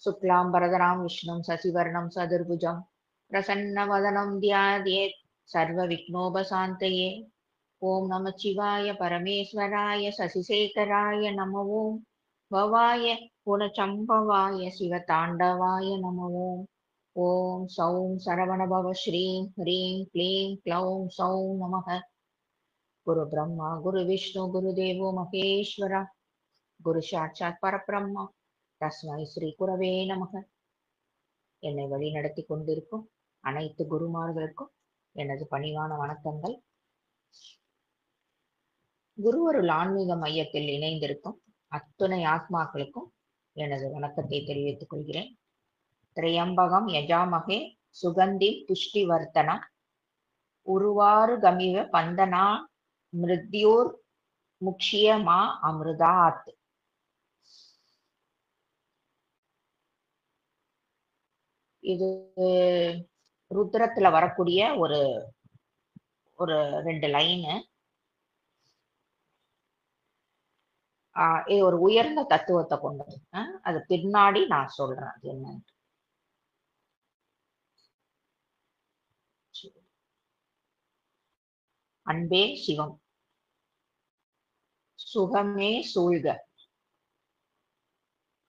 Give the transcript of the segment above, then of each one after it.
शुक्लांबरधरां विष्णुं शशिवर्णं चतुर्भुजं प्रसन्नवदनं ध्यायेत् सर्वविघ्नोपशान्तये। ओम नमः शिवाय परमेश्वराय शशिशेखराय नमः ओं भवाय गुणचम्भवाय शिवताण्डवाय नमः ओं। ओम सौं सरवणभव श्रीं ह्रीं क्लीं क्लौं सौं नमः। गुरु ब्रह्मा गुरु विष्णु गुरुदेवो महेश्वर गुरु साक्षात् परब्रह्म तस्मै श्री குரவே நமக. என்னை வழி நடத்தி கொண்டிருக்கும் அனைத்து குருமார்களுக்கும் எனது பணிவான வணக்கங்கள். குருவருள் ஆன்மீக மையத்தில் இணைந்திருக்கும் அத்துணை ஆத்மாக்களுக்கும் எனது வணக்கத்தை தெரிவித்துக் கொள்கிறேன். திரையம்பகம் யஜாமகே சுகந்தி புஷ்டி வர்த்தனம் உருவாறு கமிவ பந்தனா மிருத்யூர் முக்ஷிய மா அமிர்தாத். இது ருத்ரத்துல வரக்கூடிய ஒரு ஒரு 2 லைனு. இது ஒரு உயர்ந்த தத்துவத்தை கொண்டது. அது பின்னாடி நான் சொல்றேன் அது என்னன்னு. அன்பே சிவம், சுகமே சூழ்க,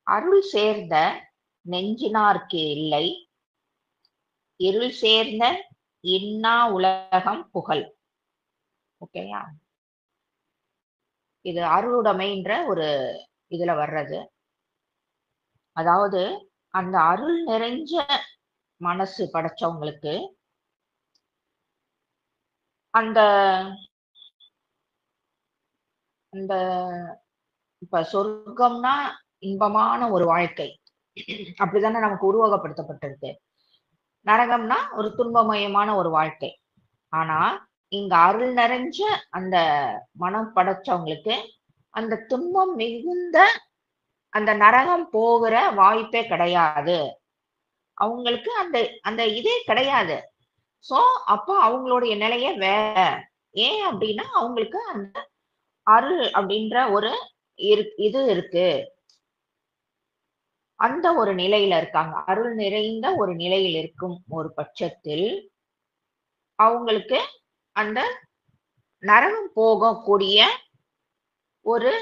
அருள் சேர்ந்த நெஞ்சினார்க்கு இல்லை, இருள் சேர்ந்த இன்னா உலகம் புகழ். ஓகேயா? இது அருளுடைமைன்ற ஒரு இதுல வர்றது. அதாவது அந்த அருள் நிறைஞ்ச மனசு படைச்சவங்களுக்கு அந்த அந்த இப்ப சொர்க்கம்னா இன்பமான ஒரு வாழ்க்கை, அப்படித்தானே நமக்கு உருவகப்படுத்தப்பட்டிருக்கு. நரகம்னா ஒரு துன்பமயமான ஒரு வாழ்க்கை. ஆனா இங்க அருள் நிறைஞ்ச அந்த மனம் படைச்சவங்களுக்கு அந்த துன்பம் மிகுந்த அந்த நரகம் போகிற வாய்ப்பே கிடையாது. அவங்களுக்கு அந்த அந்த இதே கிடையாது. சோ அப்போ அவங்களுடைய நிலைய வேற. ஏன் அப்படின்னா அவங்களுக்கு அந்த அருள் அப்படின்ற ஒரு இது இருக்கு. அந்த ஒரு நிலையில இருக்காங்க. அருள் நிறைந்த ஒரு நிலையில் இருக்கும் ஒரு பட்சத்தில் அவங்களுக்கு அந்த நரகம் போகக்கூடிய ஒரு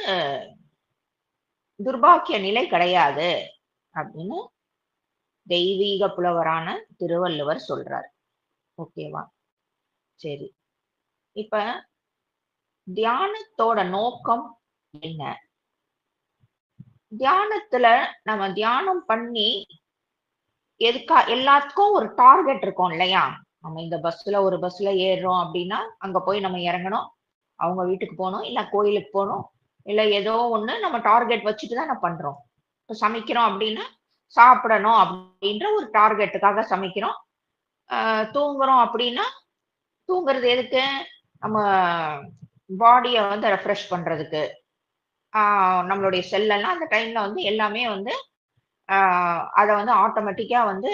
துர்பாக்கிய நிலை கிடையாது அப்படின்னு தெய்வீக புலவரான திருவள்ளுவர் சொல்றார். ஓகேவா? சரி, இப்ப தியானத்தோட நோக்கம் என்ன? தியானத்துல நம்ம தியானம் பண்ணி எல்லாத்துக்கும் ஒரு டார்கெட் இருக்கும் இல்லையா? நம்ம இந்த ஒரு பஸ்ல ஏறுறோம் அப்படின்னா அங்க போய் நம்ம இறங்கணும், அவங்க வீட்டுக்கு போகணும், இல்ல கோயிலுக்கு போகணும், இல்ல ஏதோ ஒண்ணு நம்ம டார்கெட் வச்சுட்டு தான் நம்ம பண்றோம். இப்ப சமைக்கிறோம் அப்படின்னா சாப்பிடணும் அப்படின்ற ஒரு டார்கெட்டுக்காக சமைக்கிறோம். தூங்குறோம் அப்படின்னா தூங்குறது எதுக்கு? நம்ம பாடிய வந்து ரெஃப்ரெஷ் பண்றதுக்கு. நம்மளுடைய செல்லெல்லாம் அந்த டைம்ல வந்து எல்லாமே வந்து அதை வந்து ஆட்டோமேட்டிக்கா வந்து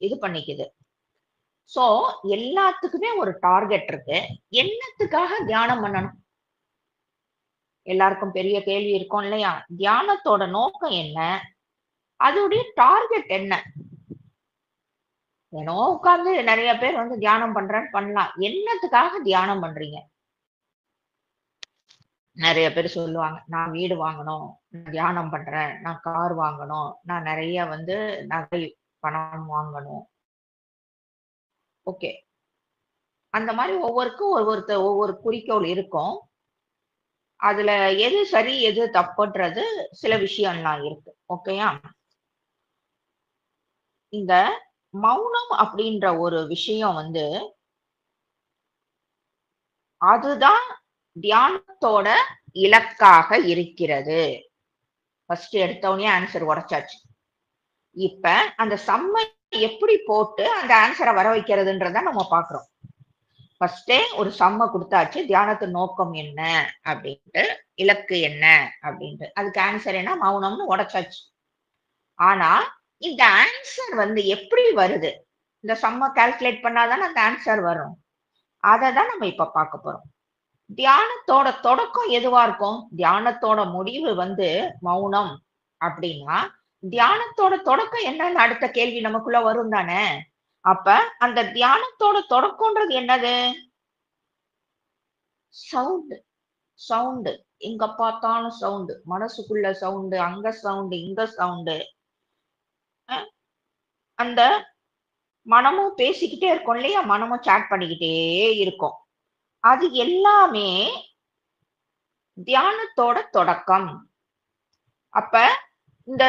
இது பண்ணிக்குது. சோ எல்லாத்துக்குமே ஒரு டார்கெட் இருக்கு. என்னத்துக்காக தியானம் பண்ணணும்? எல்லாருக்கும் பெரிய கேள்வி இருக்கும் இல்லையா? தியானத்தோட நோக்கம் என்ன? அதோடைய டார்கெட் என்ன? ஏனோ உட்கார்ந்து நிறைய பேர் வந்து தியானம் பண்றேன்னு பண்ணலாம். என்னத்துக்காக தியானம் பண்றீங்க? நிறைய பேர் சொல்லுவாங்க, நான் வீடு வாங்கணும், நான் தியானம் பண்றேன், நான் கார் வாங்கணும், நான் நிறைய வந்து நகை பணம் வாங்கணும். ஓகே, அந்த மாதிரி ஒவ்வொருக்கும் ஒவ்வொரு குறிக்கோள் இருக்கும். அதுல எது சரி எது தப்புன்றது சில விஷயம்லாம் இருக்கு. ஓகேயா? இந்த மௌனம் அப்படின்ற ஒரு விஷயம் வந்து அதுதான் தியானத்தோட இலக்காக இருக்கிறது. ஃபர்ஸ்ட் எடுத்தவனே ஆன்சர் உடைச்சாச்சு. இப்ப அந்த சம்மை எப்படி போட்டு அந்த ஆன்சரை வர வைக்கிறதுன்றத நம்ம பாக்குறோம். ஃபர்ஸ்டே ஒரு சம்ம கொடுத்தாச்சு. தியானத்தின் நோக்கம் என்ன அப்படின்ட்டு, இலக்கு என்ன அப்படின்ட்டு, அதுக்கு ஆன்சர் என்ன? மௌனம்னு உடைச்சாச்சு. ஆனா இந்த ஆன்சர் வந்து எப்படி வருது? இந்த சம்ம கால்குலேட் பண்ணாதானே அந்த ஆன்சர் வரும். அதை தான் நம்ம இப்ப பார்க்க போறோம். தியானத்தோட தொடக்கம் எதுவா இருக்கும்? தியானத்தோட முடிவு வந்து மௌனம் அப்படின்னா தியானத்தோட தொடக்கம் என்னன்னு அடுத்த கேள்வி நமக்குள்ள வரும் தானே. அப்ப அந்த தியானத்தோட தொடக்கம்ன்றது என்னது? சவுண்ட். சவுண்ட். எங்க பார்த்தாலும் சவுண்ட். மனசுக்குள்ள சவுண்ட், அங்க சவுண்ட், இங்க சவுண்ட். அந்த மனமும் பேசிக்கிட்டே இருக்கும் இல்லையா? மனமும் சாட் பண்ணிக்கிட்டே இருக்கும். அது எல்லாமே தியானத்தோட தொடக்கம். அப்ப இந்த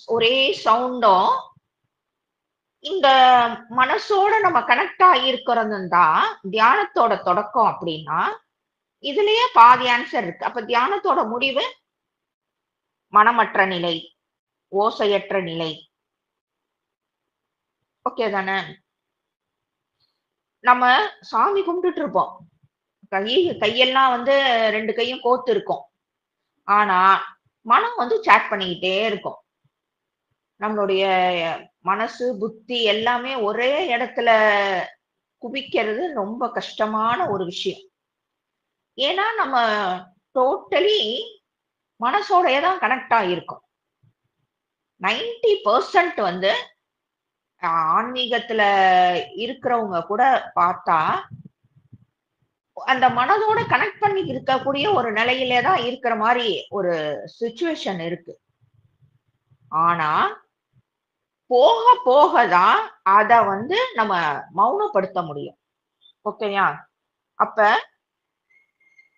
ஒரே சவுண்டும் இந்த மனசோட நம்ம கனெக்ட் ஆகியிருக்கிறதும் தான் தியானத்தோட தொடக்கம் அப்படின்னா, இதுலயே பாதி ஆன்சர் இருக்கு. அப்ப தியானத்தோட முடிவு மனமற்ற நிலை, ஓசையற்ற நிலை. ஓகே தானே? நம்ம சாமி கும்பிட்டுட்டு இருப்போம். கையெல்லாம் வந்து 2 கையும் கோத்து இருக்கும். ஆனா மனம் வந்து சாட் பண்ணிக்கிட்டே இருக்கும். நம்மளுடைய மனசு, புத்தி எல்லாமே ஒரே இடத்துல குவிக்கிறது ரொம்ப கஷ்டமான ஒரு விஷயம். ஏன்னா நம்ம டோட்டலி மனசோடயே தான் கனெக்ட் ஆகியிருக்கோம். 90% வந்து ஆன்மீகத்துல இருக்கிறவங்க கூட பார்த்தா, அந்த மனதோட கனெக்ட் பண்ணி இருக்கக்கூடிய ஒரு நிலையிலே தான் இருக்கிற மாரி ஒரு சிச்சுவேஷன் இருக்கு. ஆனா, போக போக தான் அத வந்து நம்ம மௌனப்படுத்த முடியும். ஓகேயா? அப்ப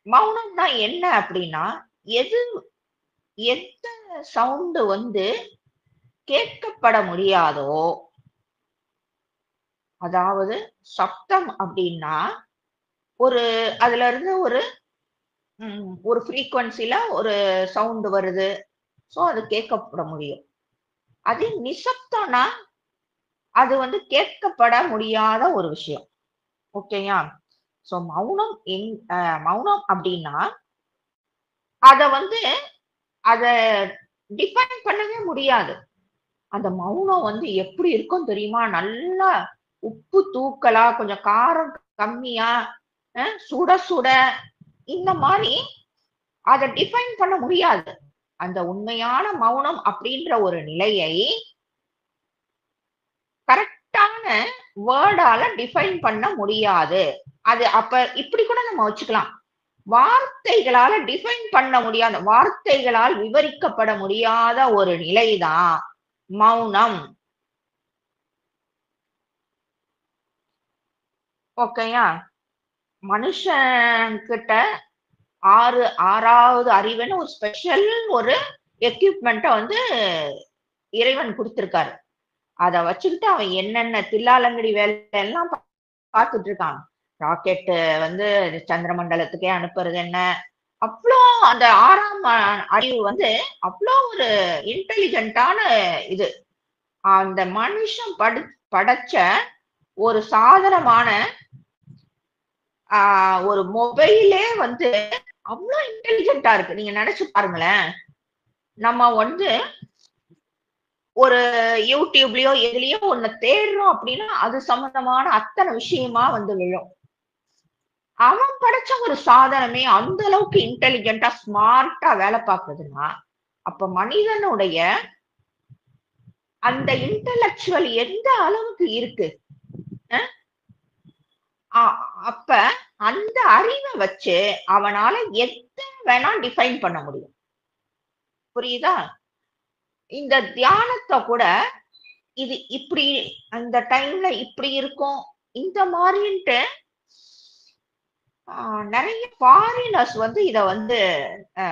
மௌனம்னா என்ன அப்படின்னா, எது எந்த சவுண்ட் வந்து கேட்கப்பட முடியாதோ, அதாவது சப்தம் அப்படின்னா, ஒரு அதுல இருந்து ஒரு ஃப்ரீக்வன்சில ஒரு சவுண்ட் வருது. சோ அது கேட்கப்பட முடியும். அதே நிசப்தம்னா, அது வந்து கேட்கப்பட முடியாத ஒரு விஷயம். ஓகேயா? சோ மௌனம் அப்படின்னா, அத வந்து அத டிஃபைன் பண்ணவே முடியாது. அந்த மௌனம் வந்து எப்படி இருக்கும் தெரியுமா? நல்லா உப்பு தூக்கலா, கொஞ்சம் காரம் கம்மியா, சுட சுட இந்த மாரி அத டிஃபைன் பண்ண முடியாது. அந்த உண்மையான மௌனம் அப்படின்ற ஒரு நிலையை கரெக்ட்டான வேர்டால டிஃபைன் பண்ண முடியாது. அது அப்ப இப்படி கூட நம்ம வச்சுக்கலாம். வார்த்தைகளால டிஃபைன் பண்ண முடியாத, வார்த்தைகளால் விவரிக்கப்பட முடியாத ஒரு நிலைதான் மௌனம். ஓகேயா? மனுஷன்கிட்ட 6வது அறிவுன்னு ஒரு ஸ்பெஷல் ஒரு எக்யூப்மெண்ட்ட வந்து இறைவன் குடுத்திருக்காரு. அத வச்சுக்கிட்டு அவன் என்னென்ன தில்லாலங்கடி வேலை எல்லாம் பார்த்துட்டு இருக்கான். ராக்கெட் வந்து சந்திர மண்டலத்துக்கே அனுப்புறது என்ன? அவ்ளோ அந்த 6ஆம் அறிவு வந்து அவ்ளோ ஒரு இன்டெலிஜென்ட்டான இது. அந்த மனுஷன் படைச்ச ஒரு சாதனமான ஒரு மொபைலே வந்து அவ்ளோ இன்டெலிஜென்ட்டா இருக்கு. நீங்க நினைச்சு பாருங்களேன். நம்ம வந்து ஒரு யூடியூப்லயோ எதுலயோ ஒண்ணு தேடுறோம் அப்படின்னா, அது சம்பந்தமான அத்தனை விஷயமா வந்து விழும். அவன் படைச்ச ஒரு சாதனமே அந்த அளவுக்கு இன்டெலிஜென்ட்டா, ஸ்மார்ட்டா வேலை பார்க்குதுன்னா, அப்ப மனிதனுடைய அந்த இன்டெலக்சுவல் எந்த அளவுக்கு இருக்கு? அ அ அப்ப அந்த அறிவ வச்சு அவனால எத்தன வேணா டிஃபைன் பண்ண முடியும். புரியுதா? இந்த தியானத்த கூட இது இப்படி அந்த டைம்ல இப்படி இருக்கும். இந்த மாரின்ட்டு நெறைய ஃபாரினர்ஸ் வந்து இத வந்து அ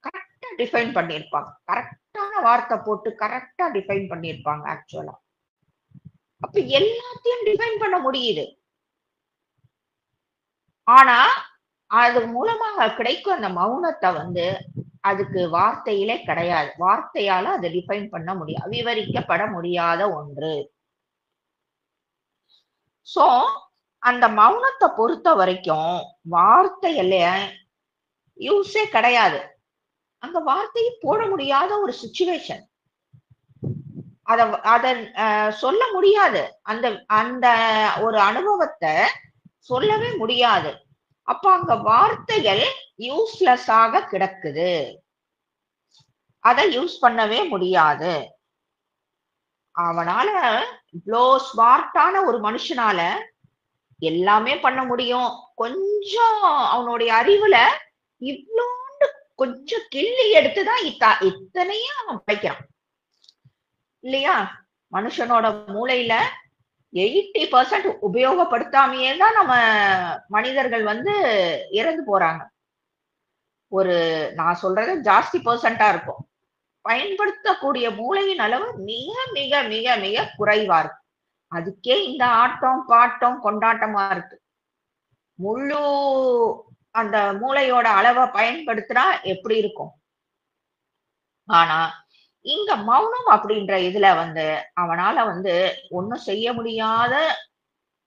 கரெக்ட்டா டிஃபைன் பண்ணியிருப்பாங்க. கரெக்ட்டான வார்த்தை போட்டு கரெக்ட்டா டிஃபைன் பண்ணியிருப்பாங்க ஆக்சுவலா. அப்ப எல்லாத்தையும் டிஃபைன் பண்ண முடியுது. ஆனா, அது மூலமாக கிடைக்கும் அந்த மௌனத்த வந்து அதுக்கு வார்த்தையிலே கிடையாது. வார்த்தையால அத டிஃபைன் பண்ண முடியாது. விவரிக்கப்பட முடியாத ஒன்று. சோ, அந்த மௌனத்த பொறுத்த வரைக்கும் வார்த்தையில யூஸே கிடையாது. அங்க வார்த்தையும் போட முடியாத ஒரு சிச்சுவேஷன். அத அத சொல்ல முடியாது. அந்த அந்த ஒரு அனுபவத்த சொல்லவே முடியாது. அப்ப அங்க வார்த்தைகள் யூஸ்லெஸ் ஆக கிடக்குது. அதை யூஸ் பண்ணவே முடியாது. அவனால இவ்வளோ ஸ்மார்ட்டான ஒரு மனுஷனால எல்லாமே பண்ண முடியும். கொஞ்சம் அவனுடைய அறிவுல இவ்ளோண்டு கொஞ்சம் கிள்ளி எடுத்துதான் இத்தனையும் அவன் படைக்கிறான் இல்லையா? மனுஷனோட மூளையில 80% உபயோகப்படுத்தாமையே தான் நம்ம மனிதர்கள் இறந்து போறாங்க. ஒரு நான் சொல்றது ஜாஸ்தி பெர்சென்டா இருக்கும். பயன்படுத்தக்கூடிய மூளையின் அளவு மிக மிக மிக மிக குறைவா இருக்கு. அதுக்கே இந்த ஆட்டம் பாட்டம் கொண்டாட்டமா இருக்கு. முழு அந்த மூளையோட அளவை பயன்படுத்தினா எப்படி இருக்கும்? ஆனா இங்க மௌனம் அப்படின்ற இதுல அவனால ஒண்ணும் செய்ய முடியாத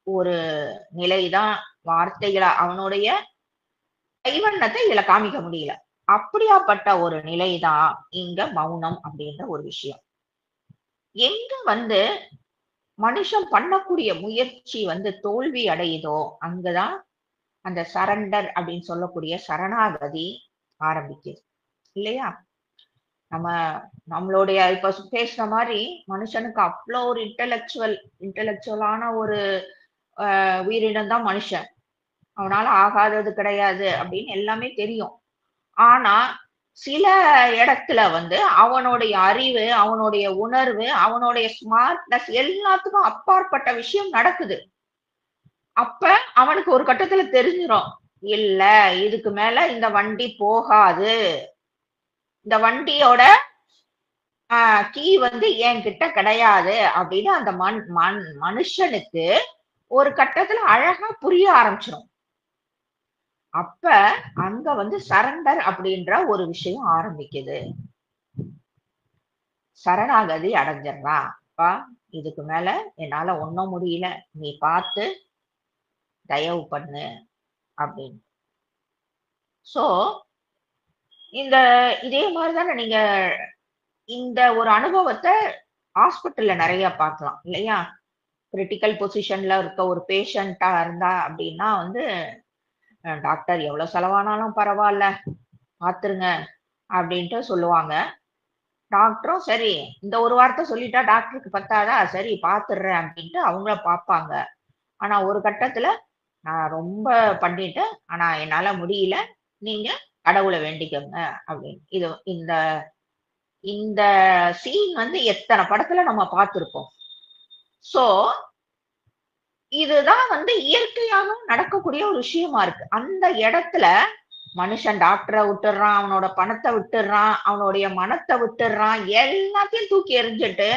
ஒரு நிலைதான். வார்த்தைகளா அவனுடைய கைவண்ணத்தை இதுல காமிக்க முடியல. அப்படியாப்பட்ட ஒரு நிலைதான் இங்க மௌனம் அப்படின்ற ஒரு விஷயம். எங்க மனுஷன் பண்ணக்கூடிய முயற்சி தோல்வி அடையுதோ அங்கதான் அந்த சரண்டர் அப்படின்னு சொல்லக்கூடிய சரணாகதி ஆரம்பிக்குது இல்லையா? நம்மளுடைய இப்ப பேசுற மாதிரி மனுஷனுக்கு அவ்வளோ ஒரு இன்டெலெக்சுவலான ஒரு உயிரினம் தான் மனுஷன். அவனால ஆகாதது கிடையாது அப்படின்னு எல்லாமே தெரியும். ஆனா சில இடத்துல அவனுடைய அறிவு, அவனுடைய உணர்வு, அவனுடைய ஸ்மார்ட்னஸ் எல்லாத்துக்கும் அப்பாற்பட்ட விஷயம் நடக்குது. அப்ப அவனுக்கு ஒரு கட்டத்துல தெரிஞ்சிடும், இல்ல இதுக்கு மேல இந்த வண்டி போகாது, இந்த வண்டியோட கீ என்கிட்ட கிடையாது அப்படின்னு அந்த மனுஷனுக்கு ஒரு கட்டத்துல அழகா புரிய ஆரம்பிச்சிடும். அப்ப அங்க சரண்டர் அப்படின்ற ஒரு விஷயம் ஆரம்பிக்குது. சரணாகதி அடைஞ்சிடறான். அப்பா இதுக்கு மேல என்னால ஒண்ணும் முடியல, நீ பார்த்து தயவு பண்ணு அப்படின்னு. சோ இதே மாதிரிதானே நீங்க இந்த ஒரு அனுபவத்தை ஹாஸ்பிட்டல்ல நிறைய பார்க்கலாம் இல்லையா? கிரிட்டிக்கல் பொசிஷன்ல இருக்க ஒரு பேஷண்டா இருந்தா அப்படின்னா டாக்டர் எவ்வளவு செலவானாலும் பரவாயில்ல பாத்துருங்க அப்படின்ட்டு சொல்லுவாங்க. டாக்டரும் சரி இந்த ஒரு வார்த்தை சொல்லிட்டா டாக்டருக்கு பத்தாதா, சரி பாத்துடுறேன் அப்படின்ட்டு அவங்கள பார்ப்பாங்க. ஆனா ஒரு கட்டத்துல நான் ரொம்ப பண்ணிட்டேன், ஆனா என்னால முடியல, நீங்க கடவுளை வேண்டிக்கோங்க அப்படின்னு. இது இந்த இந்த சீன் எத்தனை படத்துல நம்ம பார்த்திருப்போம். சோ இதுதான் இயற்கையாகவும் நடக்கக்கூடிய ஒரு விஷயமா இருக்கு. அந்த இடத்துல மனுஷன் டாக்டரை விட்டுடுறான், அவனோட பணத்தை விட்டுடுறான், அவனுடைய மனத்தை விட்டுடுறான், எல்லாத்தையும் தூக்கி எறிஞ்சிட்டு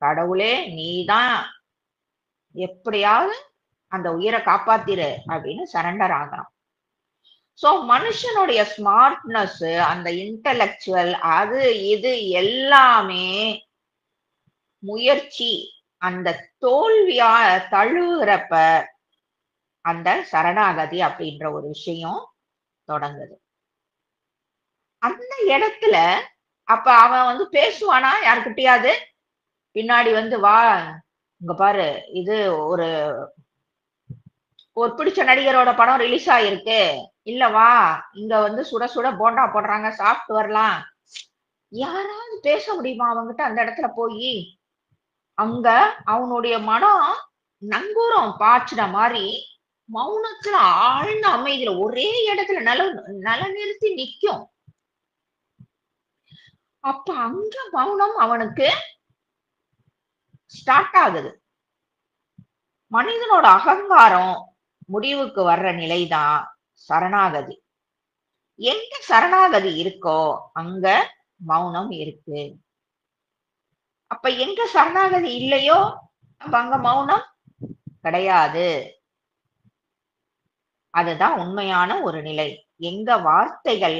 கடவுளே நீதான் எப்படியாவது அந்த உயிரை காப்பாத்திரு அப்படின்னு சரண்டர் ஆகணும். சோ மனுஷனுடைய ஸ்மார்ட்னஸ், அந்த இன்டெலெக்சுவல், அது இது எல்லாமே முயற்சி அந்த தோல்வியா தழுவுறப்ப அந்த சரணாகதி அப்படின்ற ஒரு விஷயம் தொடங்குது. அந்த இடத்துல அப்ப அவன் பேசுவானா யாருக்கிட்டயாவது? பின்னாடி வா இங்க பாரு, இது ஒரு ஒரு பிடிச்ச நடிகரோட படம் ரிலீஸ் ஆயிருக்கு, இல்ல வா இங்க சுட சுட போண்டா போடுறாங்க சாப்பிட்டு வரலாம், யாராவது பேச முடியுமா அவங்கிட்ட அந்த இடத்துல போய்? அங்க அவனுடைய மனம் நங்கூரம் பாய்ச்சின மாதிரி மௌனத்துல ஆழ்ந்த அமைதியில ஒரே இடத்துல நல நிறுத்தி நிக்கும். அப்ப அங்க மௌனம் அவனுக்கு ஸ்டார்ட் ஆகுது. மனிதனோட அகங்காரம் முடிவுக்கு வர்ற நிலைதான் சரணாகதி. எங்க சரணாகதி இருக்கோ அங்க மௌனம் இருக்கு. அப்ப எங்க சரணாகதி இல்லையோ அப்ப அங்க மௌனம் கிடையாது. அதுதான் உண்மையான ஒரு நிலை. எங்க வார்த்தைகள்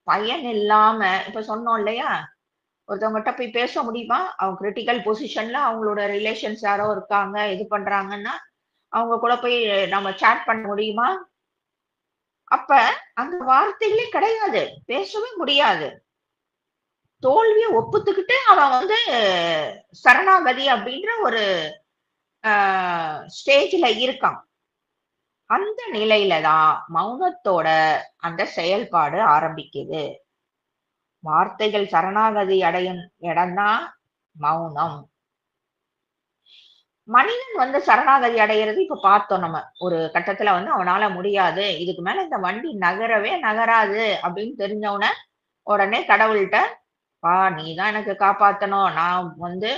பயன் இல்லாம, இப்ப சொன்னோம் இல்லையா, ஒருத்தவங்ககிட்ட போய் பேச முடியுமா? அவங்க கிரிட்டிக்கல் பொசிஷன்ல அவங்களோட ரிலேஷன்ஸ் யாரோ இருக்காங்க, இது பண்றாங்கன்னா அவங்க கூட போய் நம்ம சாட் பண்ண முடியுமா? அப்ப அந்த வார்த்தைகளே கிடையாது, பேசவே முடியாது. தோல்வியை ஒப்புத்துக்கிட்டு அவன் சரணாகதி அப்படின்ற ஒரு ஸ்டேஜ்ல இருக்கான். அந்த நிலையில தான் மௌனத்தோட அந்த செயல்பாடு ஆரம்பிக்குது. வார்த்தைகள் சரணாகதி அடையும் இடம்தான் மௌனம். மனிதன் வந்து சரணாகதி அடையிறது இப்ப பார்த்தோம் நம்ம. ஒரு கட்டத்துல வந்து அவனால முடியாது. இதுக்கு மேல இந்த வண்டி நகரவே நகராது அப்படின்னு தெரிஞ்ச உடனே கடவுள்ட்ட, "பா நீ தான் எனக்கு காப்பாத்தணும். நான் வந்து